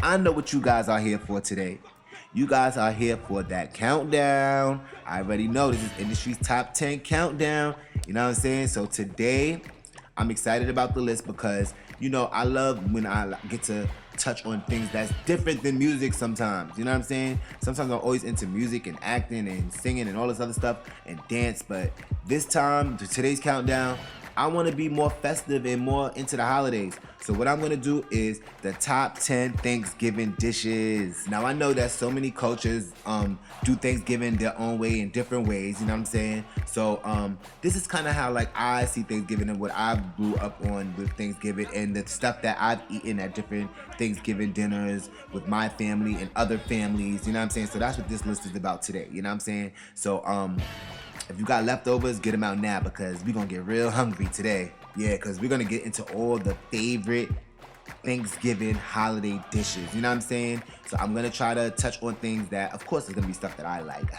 I know what you guys are here for today. You guys are here for that countdown. I already know this is industry's top 10 countdown. You know what I'm saying? So today, I'm excited about the list because, I love when I get to touch on things that's different than music sometimes. You know what I'm saying? Sometimes I'm always into music and acting and singing and all this other stuff and dance. But this time, today's countdown, I want to be more festive and more into the holidays. So what I'm going to do is the top 10 Thanksgiving dishes. Now I know that so many cultures do Thanksgiving their own way in different ways, you know what I'm saying? So this is kind of how like I see Thanksgiving and what I grew up on with Thanksgiving and the stuff that I've eaten at different Thanksgiving dinners with my family and other families, you know what I'm saying? So that's what this list is about today, you know what I'm saying? So if you got leftovers, get them out now because we're going to get real hungry today. Yeah, because we're going to get into all the favorite Thanksgiving holiday dishes. You know what I'm saying? So I'm going to try to touch on things that, of course, it's going to be stuff that I like.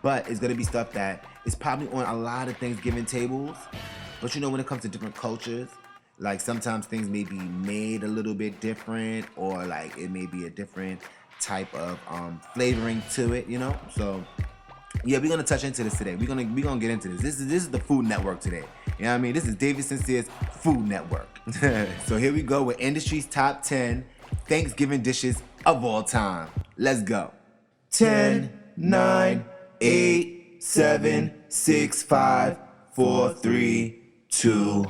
But it's going to be stuff that is probably on a lot of Thanksgiving tables. But when it comes to different cultures, like sometimes things may be made a little bit different or like it may be a different type of flavoring to it, So yeah, we're gonna touch into this today. We're gonna get into this. This is the Food Network today. You know what I mean? This is David Sincere's Food Network. So here we go with industry's top 10 Thanksgiving dishes of all time. Let's go. 10, 9, 8, 7, 6, 5, 4, 3, 2,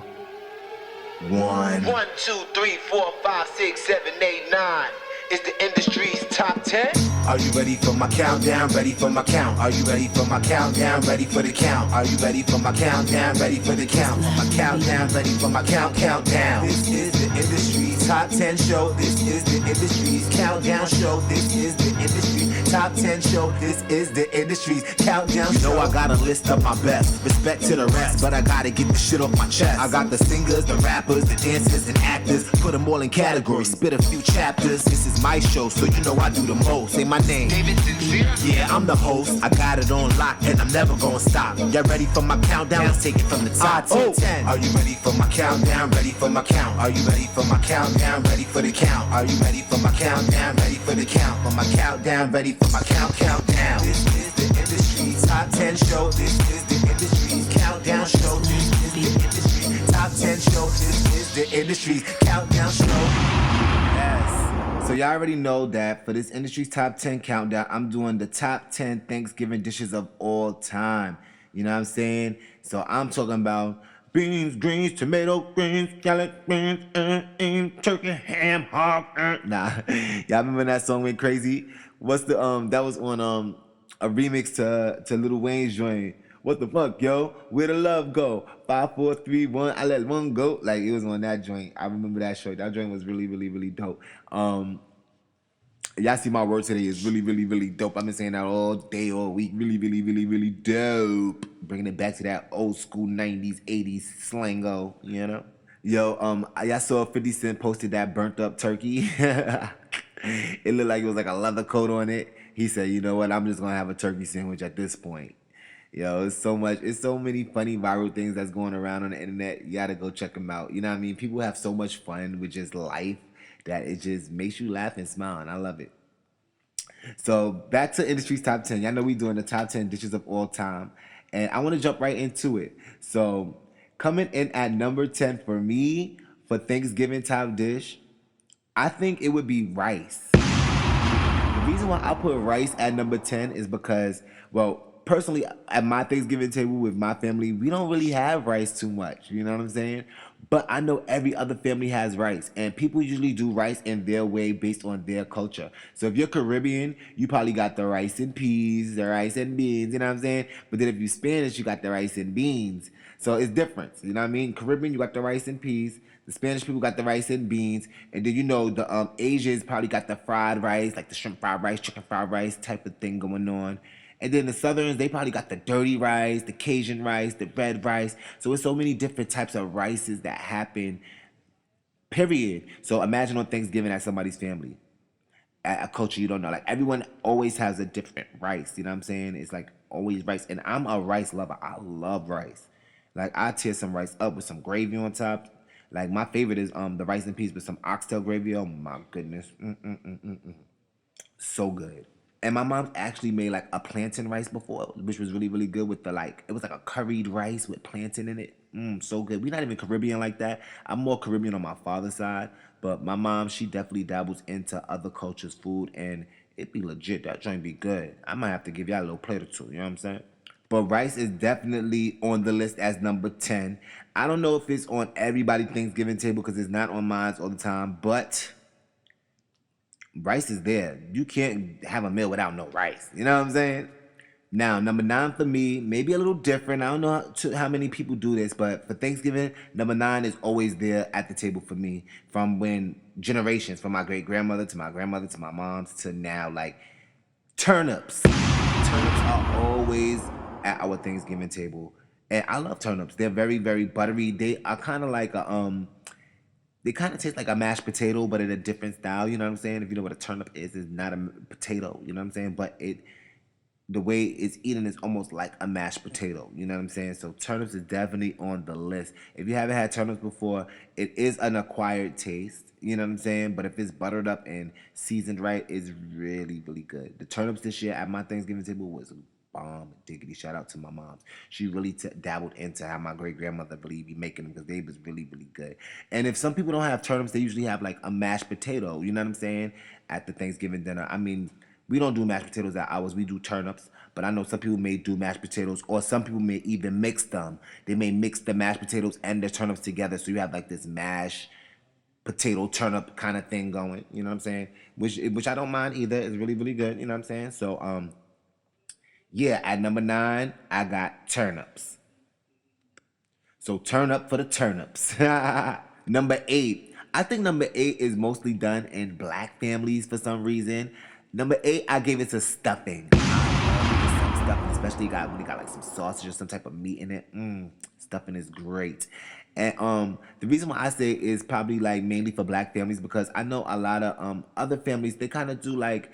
1. 1, 2, 3, 4, 5, 6, 7, 8, 9. It's the industry's top 10. Are you ready for my countdown? Ready for my count? Are you ready for my countdown? Ready for the count? Are you ready for my countdown? Ready for the count? My countdown, ready for my countdown. This is the industry's top 10 show. This is the industry's countdown show. This is the industry's top 10 show. This is the industry's countdown show. I gotta list up my best. Respect to the rest, but I gotta get the shit off my chest. I got the singers, the rappers, the dancers, and actors. Put them all in categories, spit a few chapters. This is my show, so I do the most. Say my name, David Sincere. Yeah, I'm the host. I got it on lock, and I'm never gonna stop. Y'all ready for my countdown? Let's take it from the top. 10. Are you ready for my countdown? Ready for my count? Are you ready for my countdown? Ready for the count? Are you ready for my countdown? Ready for the count? For my countdown, ready for my countdown. This is the industry's top 10 show. This is the industry's countdown show. This is the industry's top 10 show. This is the industry's countdown show. Yes. So y'all already know that for this industry's top 10 countdown, I'm doing the top 10 Thanksgiving dishes of all time. You know what I'm saying? So I'm talking about beans, greens, tomato, greens, scallop, greens, turkey, ham, hog. Nah, y'all remember that song went crazy? What's the that was on a remix to Lil Wayne's joint. What the fuck, yo? Where the love go? 5, 4, 3, 1. I let one go. Like it was on that joint. I remember that show. That joint was really, really, really dope. Y'all see my word today is really, really, really dope. I've been saying that all day, all week. Really, really, really, really dope. Bringing it back to that old school 90s, 80s slango, Yo, y'all saw 50 Cent posted that burnt up turkey. It looked like it was like a leather coat on it. He said, you know what? I'm just gonna have a turkey sandwich at this point. Yo, it's so many funny viral things that's going around on the internet. You gotta go check them out. You know what I mean? People have so much fun with just life that it just makes you laugh and smile, and I love it. So back to industry's top 10. Y'all know we doing the top 10 dishes of all time, and I want to jump right into it. So coming in at number 10 for me for Thanksgiving top dish, I think it would be rice. The reason why I put rice at number 10 is because, well, personally, at my Thanksgiving table with my family, we don't really have rice too much. You know what I'm saying? But I know every other family has rice, and people usually do rice in their way based on their culture. So if you're Caribbean, you probably got the rice and peas, the rice and beans, you know what I'm saying? But then if you're Spanish, you got the rice and beans. So it's different, you know what I mean? Caribbean, you got the rice and peas. The Spanish people got the rice and beans. And then the Asians probably got the fried rice, like the shrimp fried rice, chicken fried rice type of thing going on. And then the Southerns, they probably got the dirty rice, the Cajun rice, the red rice. So it's so many different types of rices that happen, period. So imagine on Thanksgiving at somebody's family, at a culture you don't know. Like everyone always has a different rice, you know what I'm saying? It's like always rice. And I'm a rice lover. I love rice. Like I tear some rice up with some gravy on top. Like my favorite is the rice and peas with some oxtail gravy. Oh my goodness, so good. And my mom actually made like a plantain rice before, which was really really good with the like it was like a curried rice with plantain in it. So good. We're not even Caribbean like that. I'm more Caribbean on my father's side, but my mom she definitely dabbles into other cultures' food, and it be legit. That joint be good. I might have to give y'all a little plate or two. You know what I'm saying? But rice is definitely on the list as number 10. I don't know if it's on everybody's Thanksgiving table because it's not on mine all the time, but rice is there. You can't have a meal without no rice. You know what I'm saying? Now, number 9 for me, maybe a little different. I don't know how many people do this, but for Thanksgiving, number 9 is always there at the table for me. From when generations, from my great grandmother to my grandmother to my mom's to now, like turnips. Turnips are always at our Thanksgiving table, and I love turnips. They're very, very buttery. They are kind of like they kind of taste like a mashed potato, but in a different style. You know what I'm saying? If you know what a turnip is, it's not a potato. You know what I'm saying? But the way it's eaten is almost like a mashed potato. You know what I'm saying? So turnips is definitely on the list. If you haven't had turnips before, it is an acquired taste. You know what I'm saying? But if it's buttered up and seasoned right, it's really, really good. The turnips this year at my Thanksgiving table was bomb diggity. Shout out to my mom. She really dabbled into how my great grandmother really be making them because they was really, really good. And if some people don't have turnips, they usually have like a mashed potato. You know what I'm saying? At the Thanksgiving dinner. I mean, we don't do mashed potatoes at ours. We do turnips. But I know some people may do mashed potatoes, or some people may even mix them. They may mix the mashed potatoes and the turnips together, so you have like this mashed potato turnip kind of thing going. You know what I'm saying? Which I don't mind either. It's really really good. You know what I'm saying? So yeah, at number 9, I got turnips. So turn up for the turnips. Number 8. I think number 8 is mostly done in black families for some reason. Number 8, I gave it to stuffing. I love some stuffing, especially when you got like some sausage or some type of meat in it. Stuffing is great. And the reason why I say it is probably like mainly for black families because I know a lot of other families they kind of do like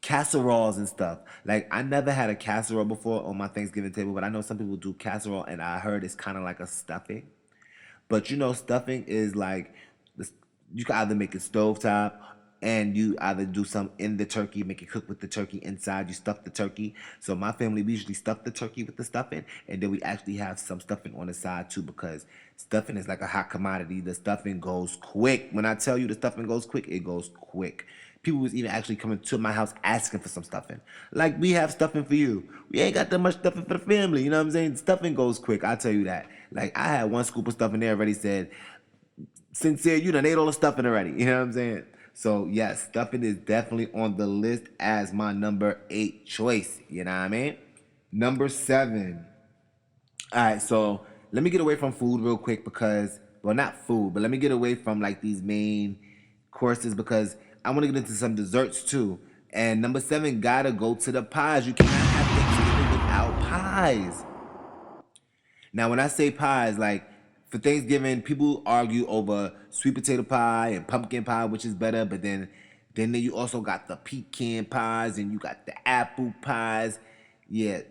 casseroles and stuff. Like I never had a casserole before on my Thanksgiving table, but I know some people do casserole, and I heard it's kind of like a stuffing. But you know, stuffing is like you can either make it stovetop, and you either do some in the turkey, make it cook with the turkey inside. You stuff the turkey. So my family we usually stuff the turkey with the stuffing, and then we actually have some stuffing on the side too because stuffing is like a hot commodity. The stuffing goes quick. When I tell you the stuffing goes quick, it goes quick. People was even actually coming to my house asking for some stuffing. Like, we have stuffing for you. We ain't got that much stuffing for the family. You know what I'm saying? Stuffing goes quick. I tell you that. Like, I had one scoop of stuffing there already said, Sincere, you done ate all the stuffing already. You know what I'm saying? So, yes, stuffing is definitely on the list as my number 8 choice. You know what I mean? Number 7. All right, so let me get away from food real quick because, well, not food, but let me get away from like these main courses because I want to get into some desserts too. And number 7 gotta go to the pies. You cannot have Thanksgiving without pies. Now, when I say pies, like for Thanksgiving, people argue over sweet potato pie and pumpkin pie, which is better. But then you also got the pecan pies and you got the apple pies. Yeah,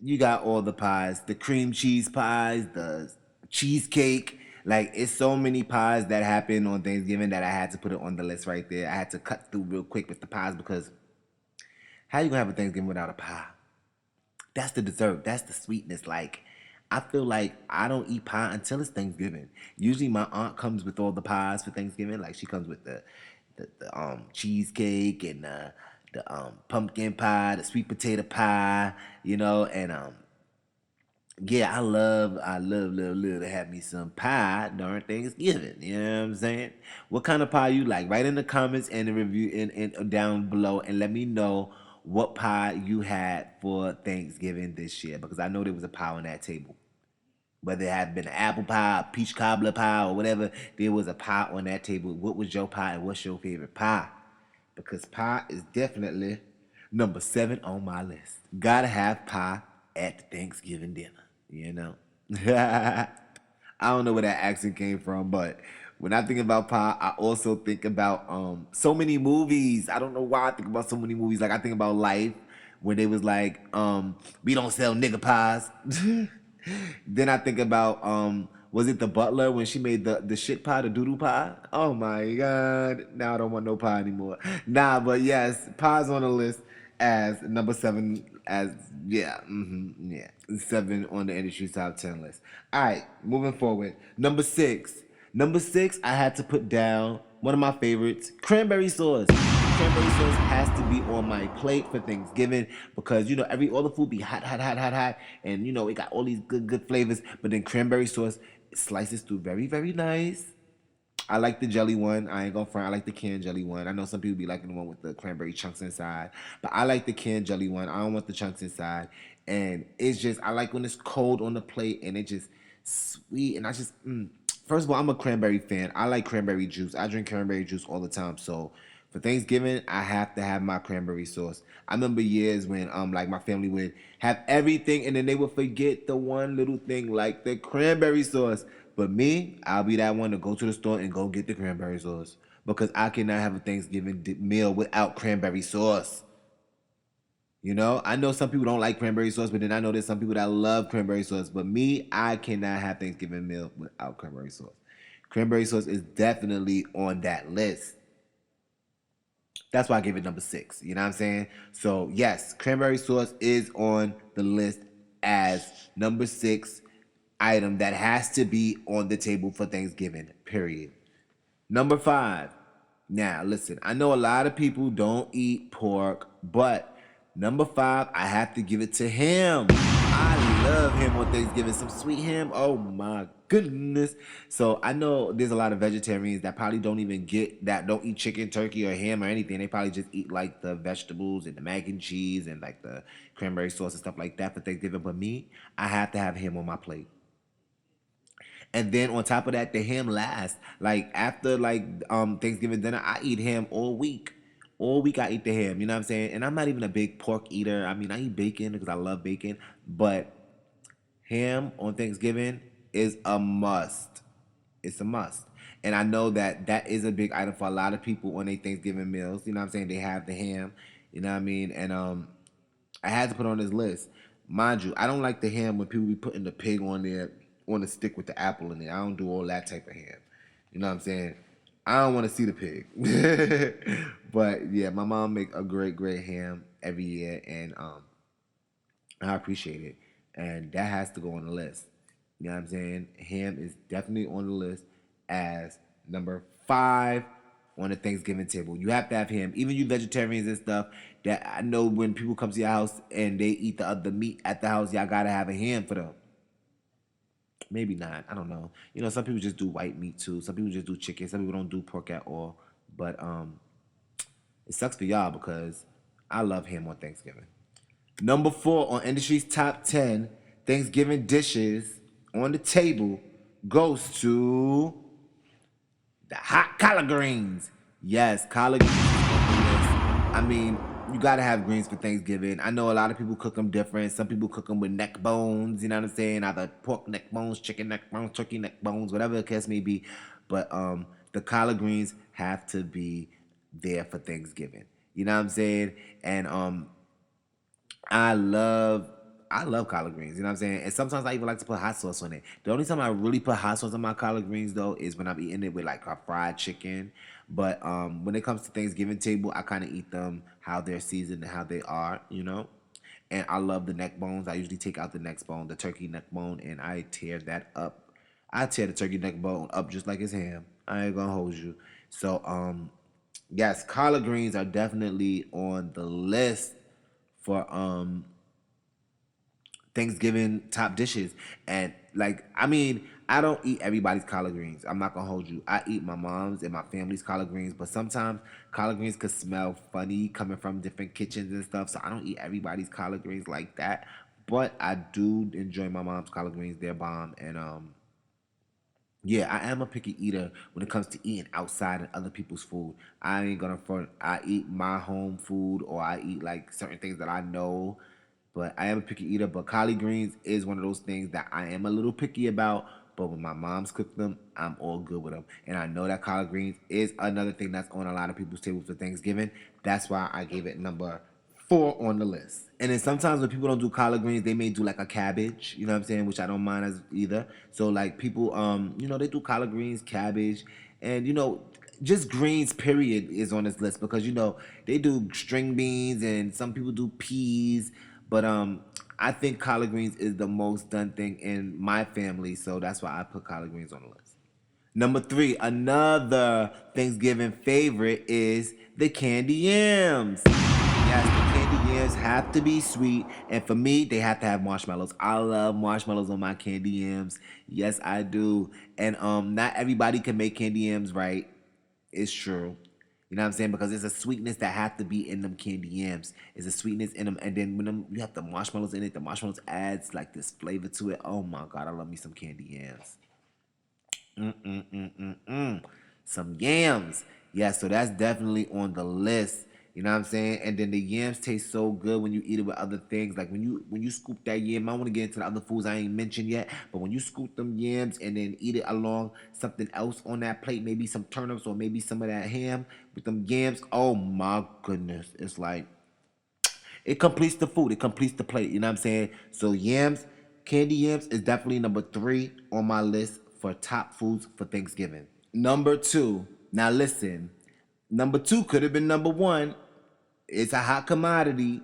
you got all the pies, the cream cheese pies, the cheesecake. Like it's so many pies that happen on Thanksgiving that I had to put it on the list right there. I had to cut through real quick with the pies because how you gonna have a Thanksgiving without a pie? That's the dessert. That's the sweetness. Like, I feel like I don't eat pie until it's Thanksgiving. Usually, my aunt comes with all the pies for Thanksgiving. Like, she comes with the cheesecake and the pumpkin pie, the sweet potato pie, and yeah, I love to have me some pie during Thanksgiving. You know what I'm saying? What kind of pie you like? Write in the comments and the review and down below, and let me know what pie you had for Thanksgiving this year because I know there was a pie on that table. Whether it had been an apple pie, a peach cobbler pie, or whatever, there was a pie on that table. What was your pie and what's your favorite pie? Because pie is definitely number 7 on my list. Gotta have pie at the Thanksgiving dinner. I don't know where that accent came from, but when I think about pie, I also think about so many movies. I don't know why I think about so many movies. Like I think about Life, when they was like, we don't sell nigga pies. Then I think about Was it the butler when she made the shit pie, the doodle pie? Oh my god! Now I don't want no pie anymore. Nah, but yes, pie's on the list as number 7. As yeah, yeah, 7 on the industry top 10 list. All right, moving forward. Number 6. Number 6, I had to put down one of my favorites, cranberry sauce. Cranberry sauce has to be on my plate for Thanksgiving because every all the food be hot, hot, hot, hot, hot, and it got all these good flavors. But then cranberry sauce slices through very, very nice. I like the jelly one. I ain't gonna front. I like the canned jelly one. I know some people be liking the one with the cranberry chunks inside, but I like the canned jelly one. I don't want the chunks inside. And it's just I like when it's cold on the plate and it just sweet. And I just first of all, I'm a cranberry fan. I like cranberry juice. I drink cranberry juice all the time. So for Thanksgiving, I have to have my cranberry sauce. I remember years when like my family would have everything and then they would forget the one little thing like the cranberry sauce. But me, I'll be that one to go to the store and go get the cranberry sauce because I cannot have a Thanksgiving meal without cranberry sauce. I know some people don't like cranberry sauce, but then I know there's some people that love cranberry sauce. But me, I cannot have Thanksgiving meal without cranberry sauce. Cranberry sauce is definitely on that list. That's why I gave it number 6. You know what I'm saying? So yes, cranberry sauce is on the list as number 6 item that has to be on the table for Thanksgiving, period. Number 5. Now, listen, I know a lot of people don't eat pork, but number 5, I have to give it to ham. I love ham on Thanksgiving. Some sweet ham. Oh my goodness. So I know there's a lot of vegetarians that probably don't even don't eat chicken, turkey, or ham or anything. They probably just eat like the vegetables and the mac and cheese and like the cranberry sauce and stuff like that for Thanksgiving. But me, I have to have ham on my plate. And then on top of that, the ham lasts. Like after Thanksgiving dinner, I eat ham all week. All week I eat the ham, you know what I'm saying? And I'm not even a big pork eater. I mean, I eat bacon because I love bacon, but ham on Thanksgiving is a must. It's a must. And I know that that is a big item for a lot of people on their Thanksgiving meals. You know what I'm saying? They have the ham, you know what I mean? And I had to put on this list. Mind you, I don't like the ham when people be putting the pig on there on the stick with the apple in it. I don't do all that type of ham. You know what I'm saying? I don't want to see the pig. But yeah, my mom make a great ham every year and I appreciate it. And that has to go on the list. You know what I'm saying? Ham is definitely on the list as number 5 on the Thanksgiving table. You have to have ham. Even you vegetarians and stuff, that I know when people come to your house and they eat the other meat at the house, y'all gotta have a ham for them. Maybe not. I don't know. Some people just do white meat too. Some people just do chicken. Some people don't do pork at all. But it sucks for y'all because I love ham on Thanksgiving. Number 4 on industry's top 10 Thanksgiving dishes on the table goes to the hot collard greens. Yes, collard greens. I mean, you gotta have greens for Thanksgiving. I know a lot of people cook them different. Some people cook them with neck bones. You know what I'm saying? Either pork neck bones, chicken neck bones, turkey neck bones, whatever the case may be. But the collard greens have to be there for Thanksgiving. You know what I'm saying? And I love collard greens, you know what I'm saying? And sometimes I even like to put hot sauce on it. The only time I really put hot sauce on my collard greens though is when I'm eating it with like a fried chicken. But when it comes to Thanksgiving table, I kind of eat them how they're seasoned and how they are. And I love the neck bones. I usually take out the neck bone, the turkey neck bone, and I tear that up. I tear the turkey neck bone up just like it's ham. I ain't gonna hold you. So yes, collard greens are definitely on the list for Thanksgiving top dishes. And I don't eat everybody's collard greens. I'm not gonna hold you. I eat my mom's and my family's collard greens, but sometimes collard greens could smell funny coming from different kitchens and stuff. So I don't eat everybody's collard greens like that. But I do enjoy my mom's collard greens. They're bomb. And yeah, I am a picky eater when it comes to eating outside and other people's food. I ain't gonna front. I eat my home food or I eat like certain things that I know. But I am a picky eater. But collard greens is one of those things that I am a little picky about. But when my mom's cook them, I'm all good with them. And I know that collard greens is another thing that's on a lot of people's tables for Thanksgiving. That's why I gave it number 4 on the list. And then sometimes when people don't do collard greens, they may do like a cabbage, you know what I'm saying, which I don't mind as either. So like people, they do collard greens, cabbage, and just greens. Period is on this list because they do string beans and some people do peas, but I think collard greens is the most done thing in my family, so that's why I put collard greens on the list. Number 3, another Thanksgiving favorite is the candy yams. Yes, the candy yams have to be sweet, and for me, they have to have marshmallows. I love marshmallows on my candy yams. Yes, I do. And not everybody can make candy yams right. It's true. You know what I'm saying? Because there's a sweetness that have to be in them candy yams. There's a sweetness in them, and then you have the marshmallows in it, the marshmallows adds like this flavor to it. Oh my God, I love me some candy yams. Some yams. Yeah, so that's definitely on the list. You know what I'm saying? And then the yams taste so good when you eat it with other things. Like when you scoop that yam, I want to get into the other foods I ain't mentioned yet. But when you scoop them yams and then eat it along something else on that plate, maybe some turnips or maybe some of that ham with them yams. Oh my goodness. It's like it completes the food. It completes the plate. You know what I'm saying? So yams, candy yams is definitely number 3 on my list for top foods for Thanksgiving. Number 2. Now listen. Number 2 could have been number 1. It's a hot commodity.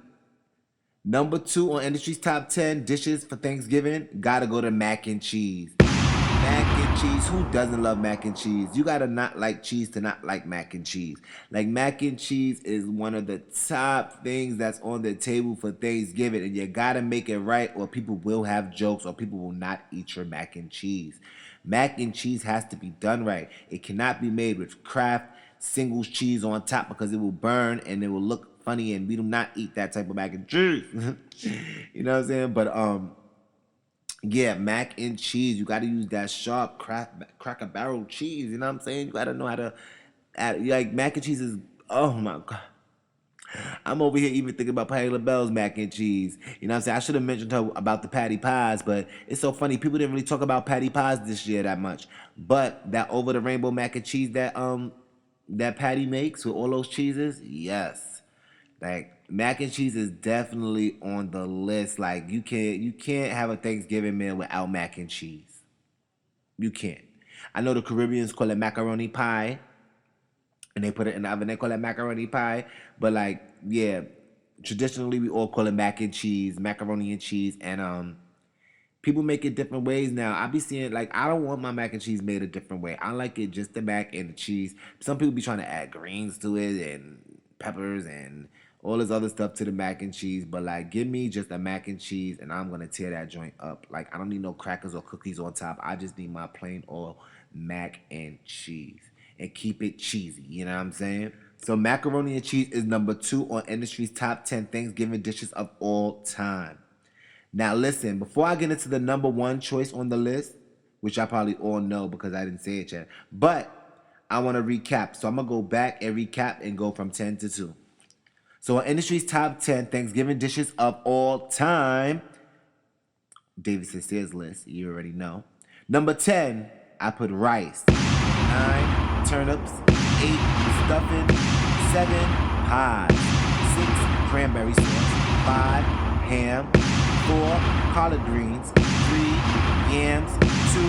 Number 2 on industry's top 10 dishes for Thanksgiving, gotta go to mac and cheese. Mac and cheese, who doesn't love mac and cheese? You gotta not like cheese to not like mac and cheese. Like mac and cheese is one of the top things that's on the table for Thanksgiving, and you gotta make it right or people will have jokes or people will not eat your mac and cheese. Mac and cheese has to be done right. It cannot be made with Kraft singles cheese on top because it will burn and it will look funny, and we do not eat that type of mac and cheese. You know what I'm saying? But yeah, mac and cheese, you got to use that sharp Cracker Barrel cheese. You know what I'm saying? You got to know how to add, like mac and cheese is, oh my God. I'm over here even thinking about Patty LaBelle's mac and cheese. You know what I'm saying? I should have mentioned her about the patty pies, but it's so funny. People didn't really talk about patty pies this year that much. But that over the rainbow mac and cheese that Patty makes with all those cheeses, yes. Like mac and cheese is definitely on the list. Like you can't have a Thanksgiving meal without mac and cheese. You can't. I know the Caribbeans call it macaroni pie, and they put it in the oven. They call it macaroni pie, but like yeah, traditionally we all call it mac and cheese, macaroni and cheese, and people make it different ways now. I be seeing like I don't want my mac and cheese made a different way. I like it just the mac and the cheese. Some people be trying to add greens to it and peppers and all this other stuff to the mac and cheese. But like give me just a mac and cheese and I'm gonna tear that joint up. Like I don't need no crackers or cookies on top. I just need my plain old mac and cheese. And keep it cheesy, you know what I'm saying? So macaroni and cheese is number 2 on industry's top 10 Thanksgiving dishes of all time. Now listen, before I get into the number 1 choice on the list, which I probably all know because I didn't say it yet, but I want to recap. So I'm going to go back and recap and go from 10 to 2. So on industry's top 10 Thanksgiving dishes of all time, David Sincere's list, you already know. Number 10, I put rice. 9, turnips. 8, stuffing. 7, pies. 6, cranberry sauce. 5, ham. 4, collard greens. 3, yams. 2,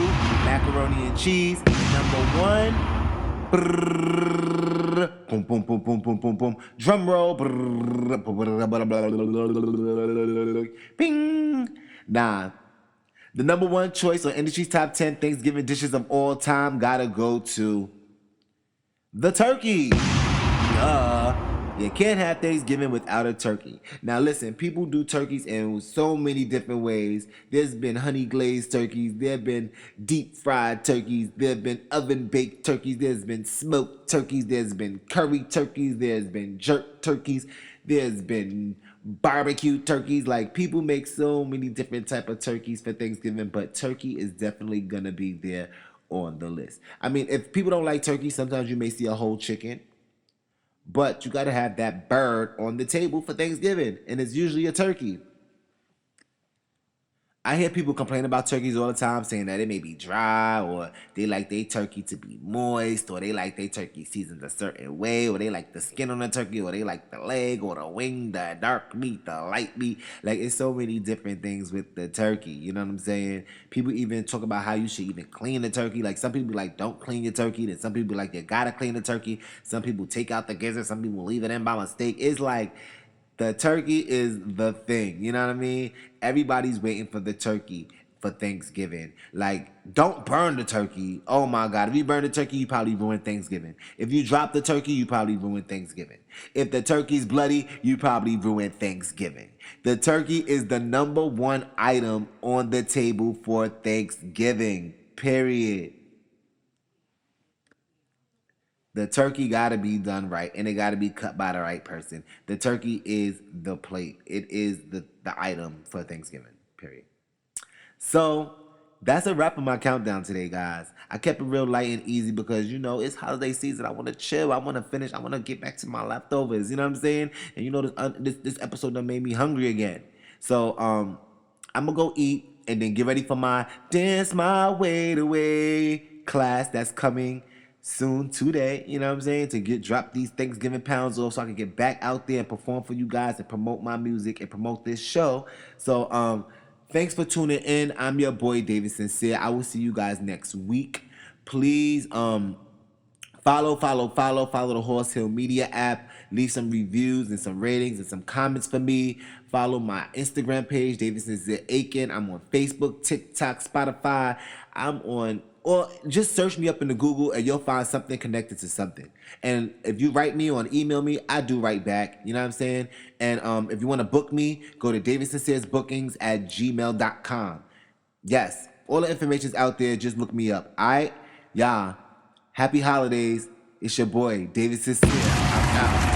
macaroni and cheese. And number 1, brrr, boom, boom, boom, boom, boom, boom, boom. Drum roll. Brrr, ping. Nah. The number 1 choice on industry's top 10 Thanksgiving dishes of all time gotta go to the turkey. You can't have Thanksgiving without a turkey. Now listen, people do turkeys in so many different ways. There's been honey glazed turkeys. There have been deep fried turkeys. There have been oven baked turkeys. There's been smoked turkeys. There's been curry turkeys. There's been jerk turkeys. There's been barbecue turkeys. Like people make so many different type of turkeys for Thanksgiving, but turkey is definitely gonna be there on the list. I mean, if people don't like turkey, sometimes you may see a whole chicken, but you gotta have that bird on the table for Thanksgiving, and it's usually a turkey. I hear people complain about turkeys all the time, saying that it may be dry, or they like their turkey to be moist, or they like their turkey seasoned a certain way, or they like the skin on the turkey, or they like the leg, or the wing, the dark meat, the light meat. Like, it's so many different things with the turkey. You know what I'm saying? People even talk about how you should even clean the turkey. Like, some people like don't clean your turkey, then some people like you gotta clean the turkey. Some people take out the gizzard, some people leave it in by mistake. It's like, the turkey is the thing. You know what I mean? Everybody's waiting for the turkey for Thanksgiving. Like, don't burn the turkey. Oh my God. If you burn the turkey, you probably ruin Thanksgiving. If you drop the turkey, you probably ruin Thanksgiving. If the turkey's bloody, you probably ruin Thanksgiving. The turkey is the number one item on the table for Thanksgiving. Period. The turkey got to be done right, and it got to be cut by the right person. The turkey is the plate. It is the item for Thanksgiving, period. So that's a wrap on my countdown today, guys. I kept it real light and easy because, you know, it's holiday season. I want to chill. I want to finish. I want to get back to my leftovers. You know what I'm saying? And, you know, this episode done made me hungry again. So I'm going to go eat and then get ready for my Dance My Weight Away class that's coming soon today, you know what I'm saying, to drop these Thanksgiving pounds off so I can get back out there and perform for you guys and promote my music and promote this show. So thanks for tuning in. I'm your boy David Sincere. I will see you guys next week. Please follow the HausHill Media app. Leave some reviews and some ratings and some comments for me. Follow my Instagram page, David Sincere Aiken. I'm on Facebook, TikTok, Spotify. Or just search me up in the Google and you'll find something connected to something. And if you write me or email me, I do write back. You know what I'm saying? And if you want to book me, go to davidsinceresbookings@gmail.com. Yes, all the information's out there. Just look me up. All right? Y'all, happy holidays. It's your boy, David Sincere. I'm out.